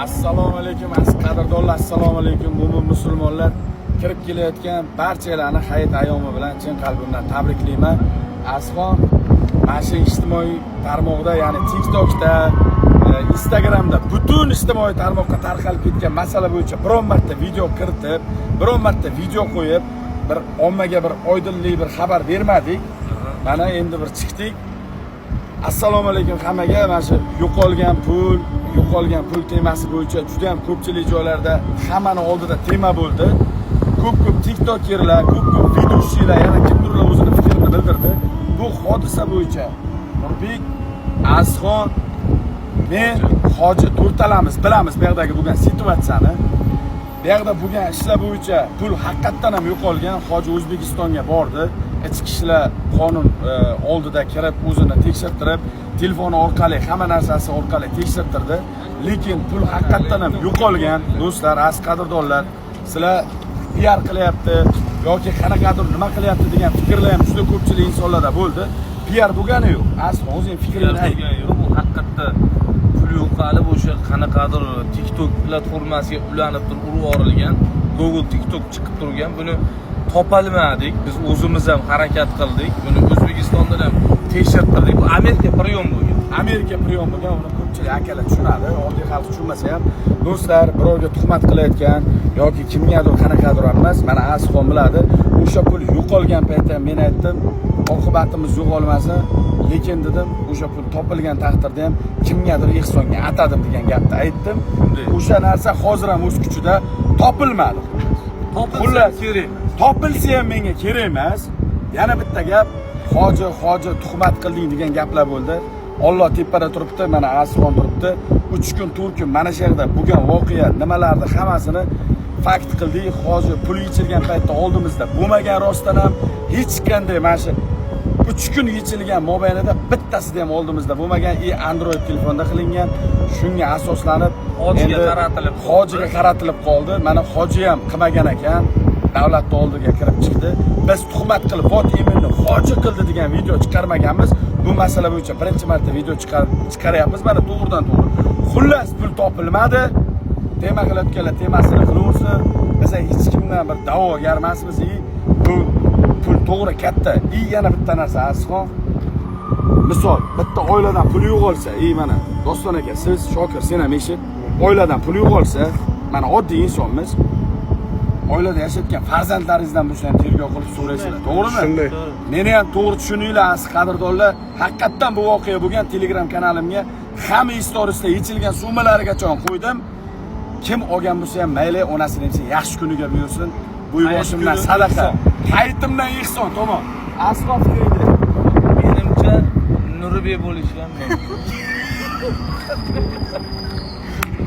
Assalomu alaykum aziz qadrdonlar, assalomu alaykum mo'min musulmonlar. Kirib kelayotgan barchalarni hayit ayyomi bilan chin qalbimdan tabriklayman. Asxon mana shu ijtimoiy tarmoqda, ya'ni TikTokda, Instagramda butun ijtimoiy tarmoqqa tarqalib ketgan masala bo'yicha biron marta video kiritib, biron marta video qo'yib, bir ommaga bir oydinlik, bir xabar bermadik. Mana endi bir chiqdik. Assalomu alaykum hammaga. Mana shu yo'qolgan pul temasi bo'yicha juda ham ko'pchilik joylarda hammani oldida tema bo'ldi. Ko'p TikTokerlar, ko'p videochilar, yana kimdirlar o'zining fikrini bildirdi. Bu hodisa bo'yicha Nurbek, Azxon, men, Hoji to'rtalamiz bilamiz bu yerdagi bo'lgan situatsiyani. Bu yerda bo'lgan ishlar bo'yicha pul haqiqatan ham yo'qolgan. Hoji O'zbekistonga bordi. Ichki ishlar qonun oldida kirib o'zini tekshirtirib, telefon orqali, hamma narsasi orqali tekshirtirdi. Lekin pul haqiqatan ham yo'qolgan. Do'stlar, aziz qadrdonlar, sizlar PR qilyapti yoki qanaqadir nima qilyapti degan fikrlar ham juda ko'pchilik insonlarda bo'ldi. PR bo'lgani yo'q. Aziz, o'zing fikringni ayt. Bu haqiqatda pul yo'q, hali o'sha qanaqadir TikTok platformasiga ulanib turib urib yuborilgan. Google TikTok chiqib turgan. Buni topolmadik. Biz o'zimiz ham harakat qildik. Buni O'zbekistonda ham tekshirtirdik. Bu Amerika priyom bo'lgan. Amerika priyom bo'lgan, uni ko'pchilik akalar tushunadi. Oddiy xalq tushunmasa ham, do'stlar, birovga tuhmat qilayotgan yoki kimgadir qanaqadir emas, mana Azxon biladi. O'sha pul yo'qolgan paytda men aytdim, oqibatimiz yo'qolmasin, lekin dedim, o'sha pul topilgan taqdirda ham kimgadir ehsonga atadim degan gapni aytdim. O'sha narsa hozir ham o'z kuchida topilmadi. Xullas, kerak. Topilsa ham menga kerak emas. Yana bitta gap, hoji tuhmat qilding degan gaplar bo'ldi. Alloh tepada turibdi, mana Azxon turibdi. 3 kun, 4 kun mana shu yerda bo'lgan voqea nimalarni hammasini fakt qildik. Hoji pul yechilgan paytda oldimizda bo'lmagan, rostdan ham hech qanday mana shu 3 kun yechilgan mobaynida bittasida ham oldimizda bo'lmagan, Android telefonda qilingan. Shunga asoslanib hojiga qaratilib qoldi. Mana hoji ham qilmagan ekan. Davlatning oldiga kirib chiqdi. Biz tuhmat qilib Fotiminni hoji qildi degan video chiqarmaganmiz. Bu masala bo'yicha birinchi marta video chiqaryapmiz. Mana to'g'ridan to'g'ri. Xullas, pul topilmadi. Tema qilayotganlar temasini qilaversin. Biz hech kimdan bir da'vogar emasmiz. Bu pul to'g'ri katta. Yana bitta narsa Azxon. Misol, bitta oiladan pul yo'qolsa, mana Doston aka, siz, Shokir, sen ham eshit. Oiladan pul yo'qolsa, mana oddiy insonmiz. Oilada yashayotgan farzandlaringizdan bo'lsa tergov qilib so'raysizlar, to'g'rimi? Shunday. Meni ham to'g'ri tushuninglar, aziz qadrdonlar. Haqiqatan bu voqea bo'lgan Telegram kanalimga hamma storiesda yechilgan summalarigacha qo'ydim. Kim olgan bo'lsa ham mayli, onasining yaxshi kuniga buyursin. Bu yuboshimdan sadaqa, hayitimdan ehson, tamom. Azxon fikringiz. Menimcha Nurbek bo'lishi ham mumkin.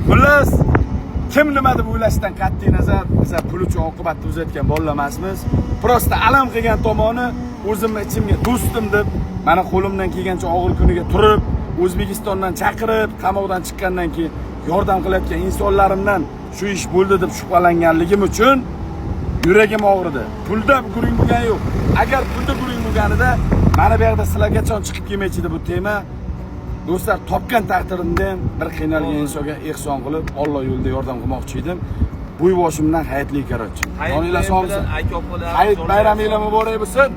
Xullas, kim nima deb o'ylashdan qat'iy nazar, biz pul uchun oqibatni uzatgan bolalar emasmiz. Prosta alam qilgan tomoni o'zimni ichimga do'stim deb, mana qo'limdan kelgancha og'ir kuniga turib, O'zbekistondan chaqirib, qamoqdan chiqqandan keyin yordam qilayotgan insonlarimdan shu ish bo'ldi deb shubhalanganligim uchun yuragim og'ridi. Pulda guring bo'lgan yo'q. Agar pulda guring bo'lganida mana bu yerda sizlarga qachon chiqib kelmaychidi bu tema. Do'stlar, topgan taqdirimda ham bir qiynalgan insonga ehson qilib, Alloh yo'lida yordam qilmoqchi edim. Bu yuboshimdan hayitli karochi. Joninglar sog' bo'lsin. Hayit bayramingiz muborak bo'lsin.